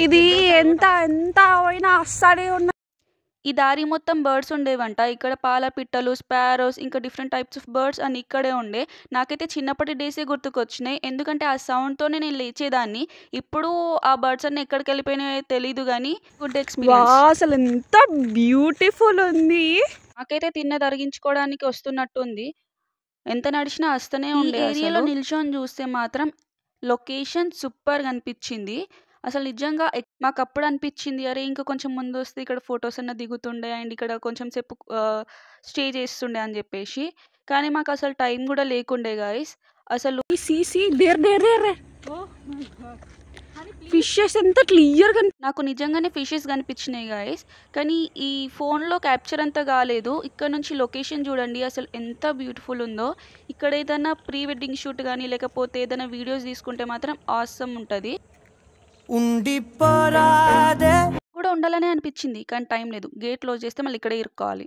ఇది ఎంత ఎంత అయినా అస్సలే ఉన్న ఈ దారి మొత్తం బర్డ్స్ ఉండేవంట. ఇక్కడ పాల పిట్టలు, స్పారోస్, ఇంకా డిఫరెంట్ టైప్స్ ఆఫ్ బర్డ్స్ అన్ని ఇక్కడే ఉండే. నాకైతే చిన్నప్పటి డేసే గుర్తుకొచ్చినాయి. ఎందుకంటే ఆ సౌండ్తోనే నేను లేచేదాన్ని. ఇప్పుడు ఆ బర్డ్స్ అన్ని ఎక్కడికి వెళ్ళిపోయినాయో తెలీదు కానీ గుడ్ ఎక్స్పీరియన్స్. అసలు ఎంత బ్యూటిఫుల్ ఉంది. నాకైతే తిన్నది అరిగించుకోవడానికి వస్తున్నట్టుంది. ఎంత నడిచినా వస్తూనే ఉండే. ఏరియాలో నిల్చొని చూస్తే మాత్రం లొకేషన్ సూపర్గా అనిపించింది. అసలు నిజంగా మాకు అప్పుడు అనిపించింది, అరే ఇంకా కొంచెం ముందు వస్తే ఇక్కడ ఫొటోస్ అన్న దిగుతుండే అండ్ ఇక్కడ కొంచెం సేపు స్టే చేస్తుండే అని చెప్పేసి. కానీ మాకు అసలు టైం కూడా లేకుండే గాయస్. అసలు ఫిషెస్ ఎంత క్లియర్గా నాకు నిజంగానే ఫిషెస్ కనిపించినాయి గాయస్. కానీ ఈ ఫోన్లో క్యాప్చర్ అంతా కాలేదు. ఇక్కడ నుంచి లొకేషన్ చూడండి అసలు ఎంత బ్యూటిఫుల్ ఉందో. ఇక్కడ ఏదైనా ప్రీ వెడ్డింగ్ షూట్ కానీ లేకపోతే ఏదైనా వీడియోస్ తీసుకుంటే మాత్రం ఆసమ్ ఉంటుంది. కూడా ఉండాలనే అనిపించింది కానీ టైం లేదు. గేట్ క్లోజ్ చేస్తే మళ్ళీ ఇక్కడే ఇరుక్కోవాలి.